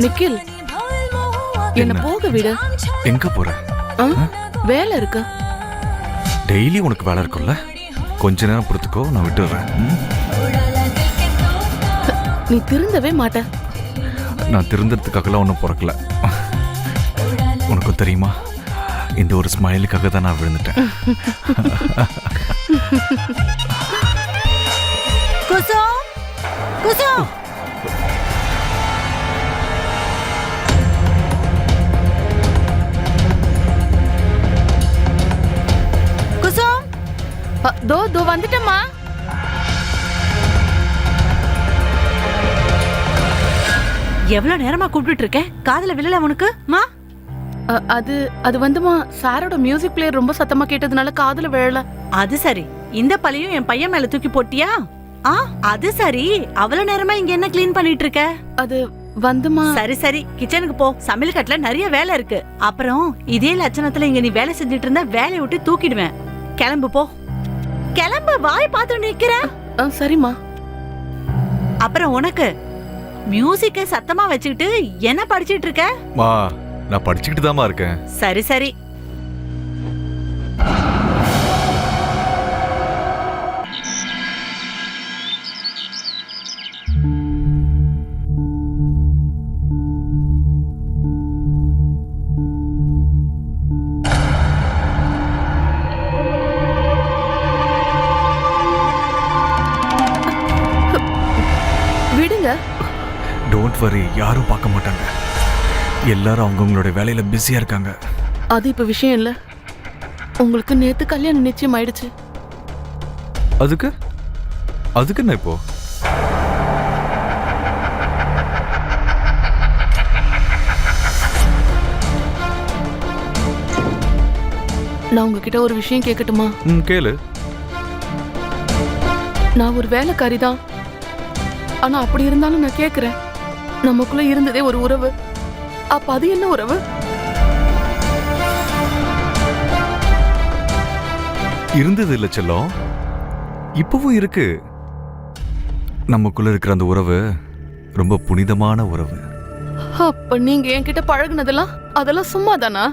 நிக்கில், என்ன போக விடு. எங்க போற? வேலை இருக்கு. டெய்லி உனக்கு வேலை இருக்கும்ல, கொஞ்ச நேரம் பொறுத்துக்கோ, நான் விட்டுறேன். நீ திருந்தவே மாட்ட. நான் திருந்தறதுக்காகலாம் ஒன்றும் பிறக்கல. உனக்கு தெரியுமா, இந்த ஒரு ஸ்மைலுக்காக தான் நான் விழுந்துட்டேன். குசும், குசும். குசும், தோ வந்துட்டேம்மா. எவ்வளவு நேரமா கூப்பிட்டு இருக்கேன், காதுல விழல உனக்கு? மா, அது வந்துமா, சாரோட மியூசிக் பிளேயர் ரொம்ப சத்தமா கேட்டதுனால காதுல விழல. அது சரி. இந்த பழியும் என் பையன் மேல தூக்கி போட்டியா? அது சரி. அவ்வளவு நேரமா இங்க என்ன கிளீன் பண்ணிட்டு இருக்க? அது வந்துமா. சரி சரி, கிச்சனுக்கு போ. சமையல் கட்டுல நிறைய வேலை இருக்கு. அப்புறம் இதே லட்சணத்துல இங்க நீ வேலை செஞ்சுட்டு இருந்தா வேலையை விட்டு தூக்கிடுவேன். கிளம்பு போ, கிளம்பு. வாய் பார்த்து நிக்கிற. சரிம்மா. அப்புறம் உனக்கு மியூசிக்க சத்தமா வச்சுக்கிட்டு என்ன படிச்சிட்டு இருக்க? மா, நான் படிச்சுக்கிட்டு தாமா இருக்கேன். சரி சரி. விடுங்க. டோன்ட் வரி, யாரும் பார்க்க மாட்டாங்க. எல்லாரும் அவங்கவுங்களோட வேலையில பிஸியா இருக்காங்க. அது இப்ப விஷயம் இல்ல. உங்களுக்கு நேத்து கல்யாணம் நிச்சயம் ஆயிடுச்சு. அதுக்கு அதுக்கு என்ன இப்போ? நான் உங்ககிட்ட ஒரு விஷயம் கேட்கட்டுமா? கேளு. நான் ஒரு வேலைக்காரி தான். ஆனா அப்படி இருந்தாலும் நான் கேக்குறேன், நமக்குள்ள இருந்ததே ஒரு உறவு. அப்ப அது என்ன உறவு? இருந்தது இல்ல செல்லம், இப்பவும் இருக்கு. நமக்குள்ள இருக்கிற அந்த உறவு ரொம்ப புனிதமான உறவு. அப்ப நீங்க என்கிட்ட பழகுனதெல்லாம் அதெல்லாம் சும்மா தானா?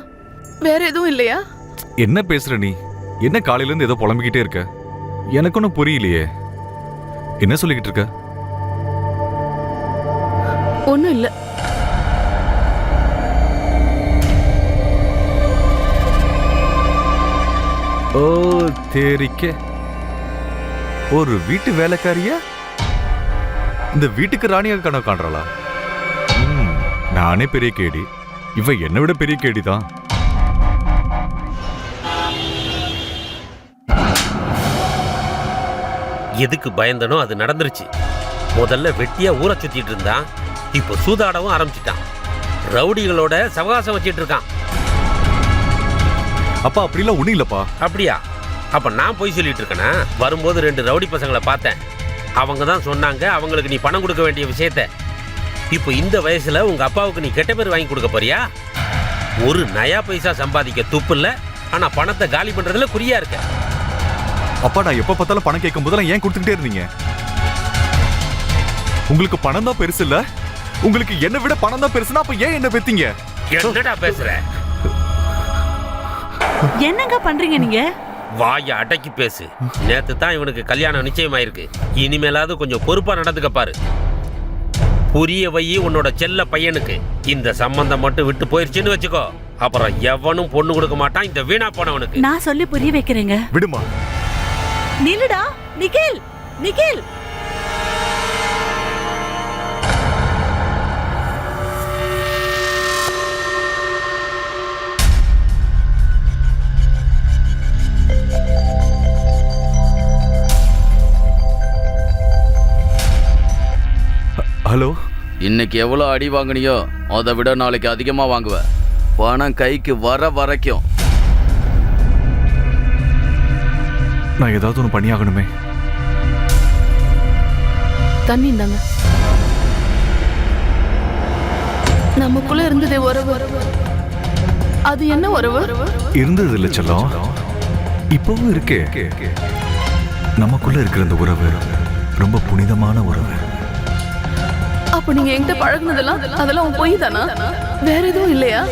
வேற எதுவும் இல்லையா? என்ன பேசுற நீ? என்ன காலையில இருந்து ஏதோ புலம்பிக்கிட்டே இருக்க? எனக்கு ஒன்னும் புரியலையே. என்ன சொல்லிக்கிட்டு இருக்க? ஒண்ணும் இல்ல. ஓ தேரிக்க, ஒரு வீட்டு வேலைக்காரியா இந்த வீட்டுக்கு ராணியாக கனவு காண்றாளா? நானே பெரிய கேடி, இவ என்னை விட பெரிய கேடி தான். எதுக்கு பயந்தனோ அது நடந்துருச்சு. முதல்ல வெட்டியா ஊரை சுத்திட்டு இருந்தான், இப்போ சூதாடவும் ஆரம்பிச்சிட்டான். ரவுடிகளோட சவகாசம் வச்சிட்டு இருக்கான். அப்பா அப்படிலாம் ஒண்ணும் இல்லப்பா. அப்படியா? அப்ப நான் போய் சொல்லிட்டு இருக்கேனா? வரும்போது 2 ரவுடி பசங்களை பார்த்தேன். அவங்க தான் சொன்னாங்க அவங்களுக்கு நீ பணம் கொடுக்க வேண்டிய விஷயத்த. இப்போ இந்த வயசுல உங்க அப்பாவுக்கு நீ கெட்ட பேர் வாங்கி கொடுக்க போறியா? ஒரு நயா பைசா சம்பாதிக்க துப்பு இல்ல, ஆனா பணத்தை காலி பண்றதுல குறியா இருக்க. அப்பா, நான் எப்ப பார்த்தாலும் பணம் கேட்கும் போதெல்லாம் ஏன் கொடுத்துக்கிட்டே இருந்தீங்க? உங்களுக்கு பணம் தான் பெருசு இல்ல? உங்களுக்கு என்ன விட பணம் தான் பெருசுனா அப்ப ஏன் என்ன பெத்தீங்க? என்னடா பேசுற? என்னங்க பண்றீங்க நீங்க? வாய அடக்கி பேசு. நேத்து தான் இவனுக்கு கல்யாணம் நிச்சயமாயிருக்கு. இனிமேலாவது கொஞ்சம் பொறுப்பா நடந்துக்க பாரு. புரிய வை உன்னோட செல்ல பையனுக்கு. இந்த சம்பந்தம் மட்டும் விட்டு போயிருச்சுன்னு வச்சுக்கோ, அப்புறம் எவனும் பொண்ணு கொடுக்க மாட்டான் இந்த வீணா போனவனுக்கு. நான் சொல்லி புரிய வைக்கிறேங்க. விடுமா. நில்லுடா நிகில், நிகில். ஹலோ. இன்னைக்கு எவ்வளோ அடி வாங்கினியோ அதை விட நாளைக்கு அதிகமாக வாங்குவ. பணம் கைக்கு வர வரைக்கும். நான் ஏதாவது ஒன்று பண்ணியாகணுமே. தண்ணி இந்தாங்க. நமக்குள்ள இருந்ததே உறவு. அது என்ன உறவு? இருந்தது இல்ல செல்லம், இப்பவும் இருக்கே. நமக்குள்ள இருக்கிற இந்த உறவு ரொம்ப புனிதமான உறவு. அப்ப நீங்க என்கிட்ட பழகுனதெல்லாம் அதெல்லாம் உன் பொய் தானா? வேற எதுவும் இல்லையா?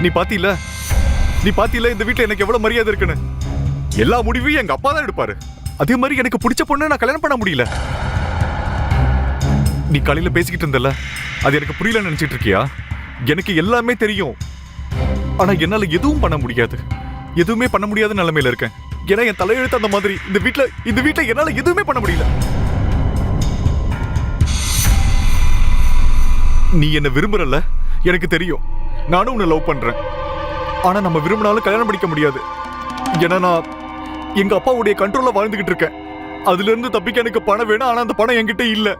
நீ பாத்தியில இந்த வீட்டுல எனக்கு எவ்வளவு மரியாதை இருக்குன்னு. எல்லா முடிவையும் எங்க அப்பா தான் எடுப்பாரு. அதே மாதிரி எனக்கு பிடிச்ச பொண்ணு நான் கல்யாணம் பண்ண முடியல. நீ காலையில பேசிக்கிட்டு இருந்தல, அது எனக்கு புரியல நினைச்சிட்டு இருக்கியா? எனக்கு எல்லாமே தெரியும். ஆனா என்னால எதுவும் பண்ண முடியாது. எதுவுமே பண்ண முடியாத நிலைமையில இருக்கேன். ஏன்னா என் தலையெழுத்து அந்த மாதிரி. இந்த வீட்டுல என்னால எதுவுமே பண்ண முடியல. நீ என்ன விரும்புறல்ல, எனக்கு தெரியும். நானும் உன்னை லவ் பண்றேன். ஆனா நம்ம விரும்பினாலும் கல்யாணம் பண்ணிக்க முடியாது. ஏன்னா நான் எங்க அப்பாவுடைய கண்ட்ரோல்ல வாழ்ந்துகிட்டு இருக்கேன். அதுல இருந்து தப்பிக்க எனக்கு பணம் வேணும். ஆனா அந்த பணம் என்கிட்ட இல்ல.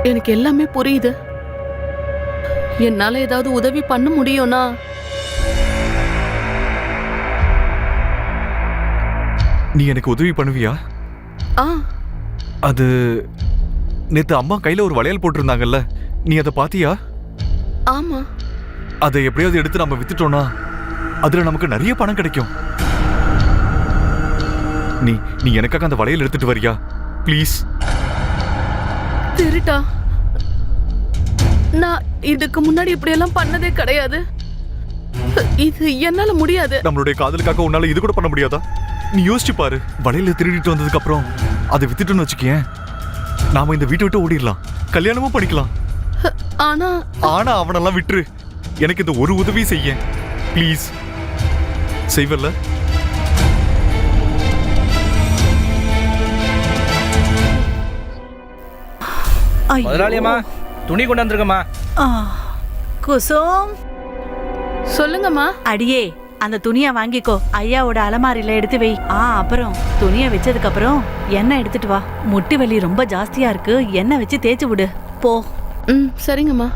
எனக்கு எல்லாமே புரியுது. என்னால ஏதாவது உதவி பண்ண முடியும்னா நீ எனக்கு உதவி பண்ணுவியா? ஆ அது நேத்து அம்மா கையில ஒரு வளையல் போட்டிருந்தாங்கல்ல, நீ அதை பாத்தியா? ஆமா. அதை எப்படியாவது எடுத்து நம்ம வித்துட்டோம்னா அதுல நமக்கு நிறைய பணம் கிடைக்கும். நீ எனக்காக அந்த வளையல் எடுத்துட்டு வரியா ப்ளீஸ்? திருட்டா? நான் இதுக்கு முன்னாடி இப்படி எல்லாம் பண்ணதே கிடையாது. இது என்னால முடியாது. நம்மளுடைய காதலுக்காக உன்னால இது கூட பண்ண முடியாதா? நீ யோசிச்சு பாரு. வளையல திருடிட்டு வந்ததுக்கு அப்புறம் அதை வித்துட்டோன்னு வச்சுக்கேன், நாம இந்த வீட்டை விட்டு ஓடிடலாம். கல்யாணமும் பண்ணிக்கலாம். ஆனா அவனெல்லாம் விட்டுரு. எனக்கு இந்த ஒரு உதவி செய்ய ப்ளீஸ். செய்வல்ல? முதலாளியம்மா, துணி கொண்டாந்துருக்கம்மா. குசும், சொல்லுங்கம்மா. அடியே அந்த துணியை வாங்கிக்கோ. ஐயாவோட அலமாரியில எடுத்து வை. அப்புறம் துணியை வச்சதுக்கு அப்புறம் எண்ணெய் எடுத்துட்டு வா. முட்டி வலி ரொம்ப ஜாஸ்தியா இருக்கு. எண்ணெய் வச்சு தேய்ச்சி விடு போ. சரிங்கம்மா.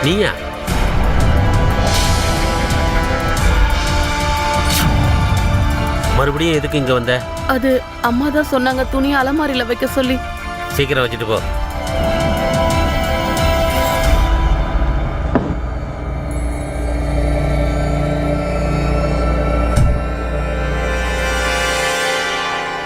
நீயா? மறுபடியும் எதுக்கு இங்க வந்த? அது அம்மா தான் சொன்னாங்க துணியை அலமாரியில வைக்க சொல்லி. சீக்கிரம் வச்சுட்டு போ.